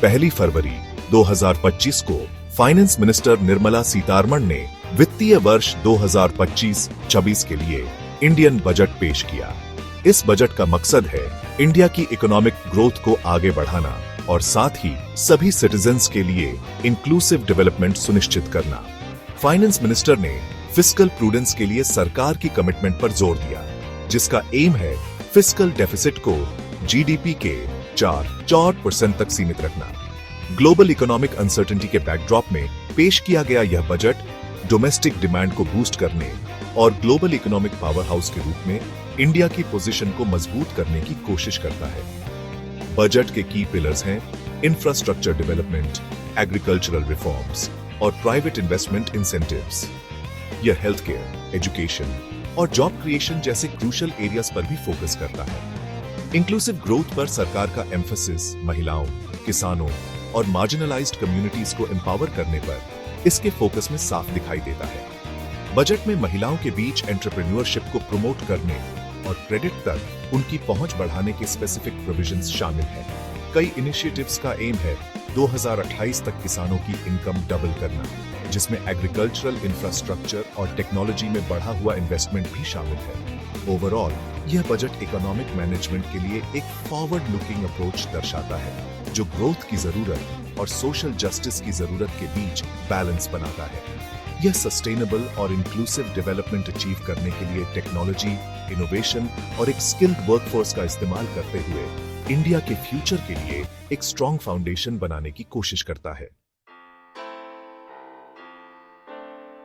1 फरवरी 2025 को finance minister Nirmala Sitharaman ने वित्तीय वर्ष 2025-26 के लिए इंडियन बजट पेश किया। इस बजट का मकसद है इंडिया की इकोनॉमिक ग्रोथ को आगे बढ़ाना और साथ ही सभी सिटीजन्स के लिए इंक्लूसिव डेवलपमेंट सुनिश्चित करना। फाइनेंस मिनिस्टर ने फिस्कल प्रूडेंस के लिए सरकार की कमिटमेंट पर जोर दिया, जिसका एम है फिस्कल डेफिसिट को जीडीपी के 4% तक सीमित रखना। ग्लोबल इकोनॉमिक अनसर्टेनिटी के बैकड्रॉप में पेश किया गया यह बजट डोमेस्टिक डिमांड को बूस्ट करने और ग्लोबल इकोनॉमिक पावर हाउस के रूप में इंडिया की पोजीशन को मजबूत करने की कोशिश करता है। बजट के की पिलर्स हैं इंफ्रास्ट्रक्चर डेवलपमेंट, एग्रीकल्चरल रिफॉर्म्स और प्राइवेट इन्वेस्टमेंट इंसेंटिव्स। यह हेल्थ केयर, एजुकेशन और जॉब क्रिएशन जैसे क्रूशियल एरियाज पर भी फोकस करता है। इंक्लूसिव ग्रोथ पर सरकार का एम्फेसिस महिलाओं, किसानों और मार्जिनलाइज्ड कम्युनिटीज को एम्पावर करने पर इसके फोकस में साफ दिखाई देता है। बजट में महिलाओं के बीच एंटरप्रेन्योरशिप को प्रमोट करने और क्रेडिट तक उनकी पहुंच बढ़ाने के स्पेसिफिक प्रोविजंस शामिल हैं। कई इनिशिएटिव्स का एम है 2028 तक किसानों की इनकम डबल करना, जिसमें एग्रीकल्चरल इंफ्रास्ट्रक्चर और टेक्नोलॉजी में बढ़ा हुआ इन्वेस्टमेंट भी शामिल है। ओवरऑल यह बजट इकोनॉमिक मैनेजमेंट के लिए एक फॉरवर्ड लुकिंग अप्रोच दर्शाता है, जो ग्रोथ की जरूरत और सोशल जस्टिस की जरूरत के बीच बैलेंस बनाता है। यह सस्टेनेबल और इंक्लूसिव डेवलपमेंट अचीव करने के लिए टेक्नोलॉजी, इनोवेशन और एक स्किल्ड वर्कफोर्स का इस्तेमाल करते हुए इंडिया के फ्यूचर के लिए एक स्ट्रॉन्ग फाउंडेशन बनाने की कोशिश करता है।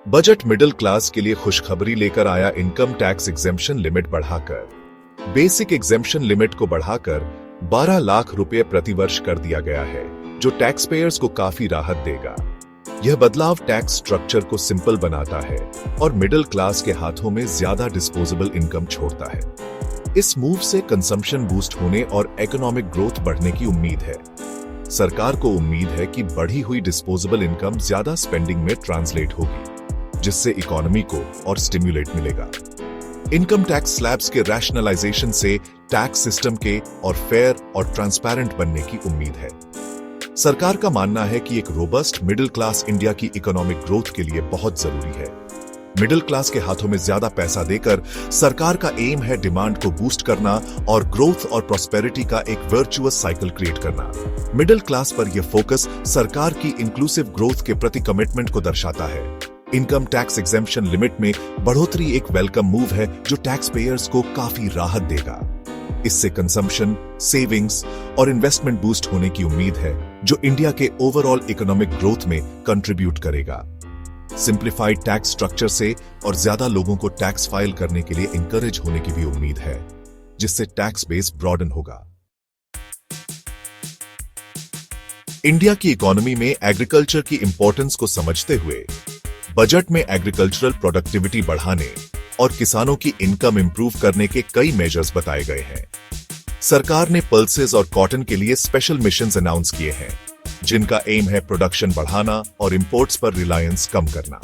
बजट मिडिल क्लास के लिए खुशखबरी लेकर आया। इनकम टैक्स एग्जेम्पशन लिमिट बढ़ाकर बेसिक एग्जेम्पशन लिमिट को बढ़ाकर 12 लाख रुपए प्रतिवर्ष कर दिया गया है, जो टैक्स पेयर्स को काफी राहत देगा। यह बदलाव टैक्स स्ट्रक्चर को सिंपल बनाता है और मिडिल क्लास के हाथों में ज्यादा डिस्पोजेबल इनकम छोड़ता है। इस मूव से कंजम्पशन बूस्ट होने और इकोनॉमिक ग्रोथ बढ़ने की उम्मीद है। सरकार को उम्मीद है कि बढ़ी हुई डिस्पोजेबल इनकम ज्यादा स्पेंडिंग में ट्रांसलेट होगी, जिससे इकोनॉमी को और स्टिम्युलेट मिलेगा। इनकम टैक्स स्लैब्स के रैशनलाइजेशन से टैक्स सिस्टम के और फेयर और ट्रांसपेरेंट बनने की उम्मीद है। सरकार का मानना है कि एक रोबस्ट मिडिल क्लास इंडिया की इकोनॉमिक ग्रोथ के लिए बहुत जरूरी है। मिडिल क्लास के हाथों में ज्यादा पैसा देकर सरकार का एम है डिमांड को बूस्ट करना और ग्रोथ और प्रॉस्पेरिटी का एक वर्चुअस साइकिल क्रिएट करना। मिडिल क्लास पर यह फोकस सरकार की इंक्लूसिव ग्रोथ के प्रति कमिटमेंट को दर्शाता है। इनकम टैक्स एग्जेम्पशन लिमिट में बढ़ोतरी एक वेलकम मूव है, जो टैक्स पेयर्स को काफी राहत देगा। इससे कंजम्पशन, सेविंग्स और इन्वेस्टमेंट बूस्ट होने की उम्मीद है, जो इंडिया के ओवरऑल इकोनॉमिक ग्रोथ में कंट्रीब्यूट करेगा। सिंप्लीफाइड टैक्स स्ट्रक्चर से और ज्यादा लोगों को टैक्स फाइल करने के लिए इंकरेज होने की भी उम्मीद है, जिससे टैक्स बेस ब्रॉडन होगा। इंडिया की इकोनॉमी में एग्रीकल्चर की इंपॉर्टेंस को समझते हुए बजट में एग्रीकल्चरल प्रोडक्टिविटी बढ़ाने और किसानों की इनकम इंप्रूव करने के कई मेजर्स बताए गए हैं। सरकार ने पल्सेस और कॉटन के लिए स्पेशल मिशंस अनाउंस किए हैं, जिनका एम है प्रोडक्शन बढ़ाना और इंपोर्ट्स पर रिलायंस कम करना।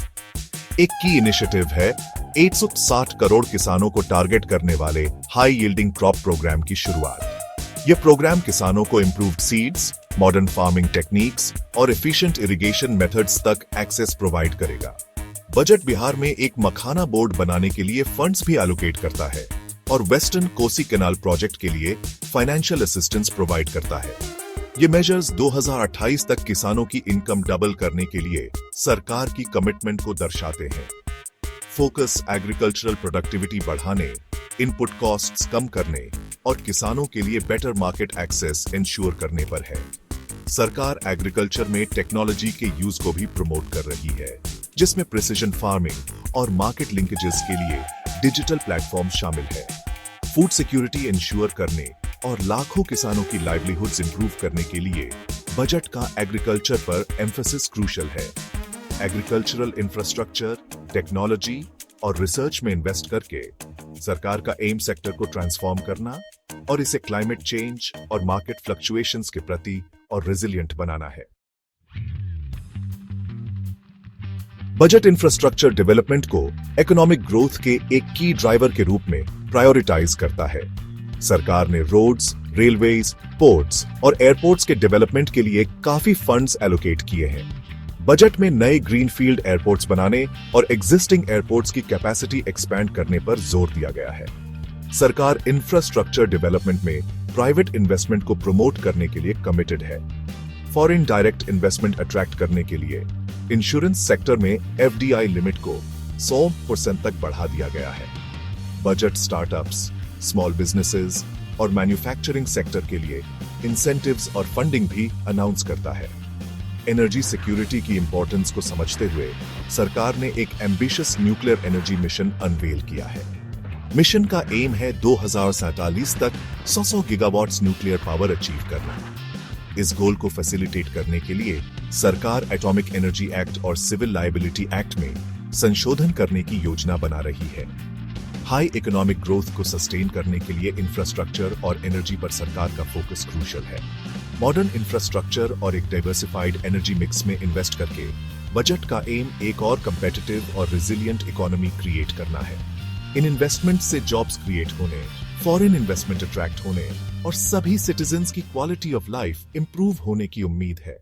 एक की इनिशिएटिव है 160 करोड़ किसानों को टारगेट करने वाले हाई यील्डिंग क्रॉप प्रोग्राम की शुरुआत। यह प्रोग्राम किसानों को improved seeds, modern farming techniques और एफिशिएंट इरिगेशन मेथड्स तक एक्सेस प्रोवाइड करेगा। बजट बिहार में एक मखाना बोर्ड बनाने के लिए फंड्स भी एलोकेट करता है और वेस्टर्न कोसी कैनाल प्रोजेक्ट के लिए फाइनेंशियल असिस्टेंस प्रोवाइड करता है। ये मेजर्स 2028 तक किसानों की इनकम डबल करने के लिए सरकार की कमिटमेंट को दर्शाते हैं। फोकस एग्रीकल्चरल प्रोडक्टिविटी बढ़ाने, इनपुट कॉस्ट्स कम करने और किसानों के लिए बेटर मार्केट एक्सेस इंश्योर करने पर है। सरकार एग्रीकल्चर में टेक्नोलॉजी के यूज को भी प्रमोट कर रही है, जिसमें प्रिसिजन फार्मिंग और मार्केट लिंकेजेस के लिए डिजिटल प्लेटफॉर्म शामिल है। फूड सिक्योरिटी इंश्योर करने और लाखों किसानों की लाइवलीहुड्स इंप्रूव करने के लिए बजट का एग्रीकल्चर पर एम्फेसिस क्रूशियल है। एग्रीकल्चरल इंफ्रास्ट्रक्चर, टेक्नोलॉजी और रिसर्च में इन्वेस्ट करके सरकार का एम सेक्टर को ट्रांसफॉर्म करना और इसे क्लाइमेट चेंज और मार्केट फ्लक्चुएशंस के प्रति और रेजिलिएंट बनाना है। बजट इंफ्रास्ट्रक्चर डेवलपमेंट को इकोनॉमिक ग्रोथ के एक की ड्राइवर के रूप में प्रायोरिटाइज करता है। सरकार ने रोड्स, रेलवेज, पोर्ट्स और एयरपोर्ट्स के डेवलपमेंट के लिए काफी फंड्स एलोकेट किए हैं। बजट में नए ग्रीनफील्ड एयरपोर्ट्स बनाने और एग्जिस्टिंग एयरपोर्ट्स की कैपेसिटी एक्सपैंड करने पर जोर दिया गया है। सरकार इंफ्रास्ट्रक्चर डेवलपमेंट में प्राइवेट इन्वेस्टमेंट को प्रमोट करने के लिए कमिटेड है। फॉरेन डायरेक्ट इन्वेस्टमेंट अट्रैक्ट करने के लिए इंश्योरेंस सेक्टर में FDI लिमिट को 100% तक बढ़ा दिया गया है। बजट स्टार्टअप्स, स्मॉल बिजनेसेस और मैन्युफैक्चरिंग सेक्टर के लिए इंसेंटिव्स और फंडिंग भी अनाउंस करता है। एनर्जी सिक्योरिटी की इंपॉर्टेंस को समझते हुए सरकार ने एक ambitious nuclear energy mission unveil किया है। मिशन का एम है 2047 तक 100 गीगावाट्स न्यूक्लियर पावर अचीव करना। इस गोल को फैसिलिटेट करने के लिए सरकार एटॉमिक एनर्जी एक्ट और सिविल लायबिलिटी एक्ट में संशोधन करने की योजना बना रही है। हाई इकोनॉमिक ग्रोथ को सस्टेन करने के लिए इंफ्रास्ट्रक्चर और एनर्जी पर सरकार का फोकस क्रूशियल है। मॉडर्न इंफ्रास्ट्रक्चर और एक डाइवर्सिफाइड एनर्जी मिक्स में इन्वेस्ट करके बजट का एम एक और कंपेटिटिव और रिजिलियंट इकोनॉमी क्रिएट करना है। इन इन्वेस्टमेंट से जॉब्स क्रिएट होने, फॉरेन इन्वेस्टमेंट अट्रैक्ट होने और सभी सिटीजन्स की क्वालिटी ऑफ लाइफ इंप्रूव होने की उम्मीद है।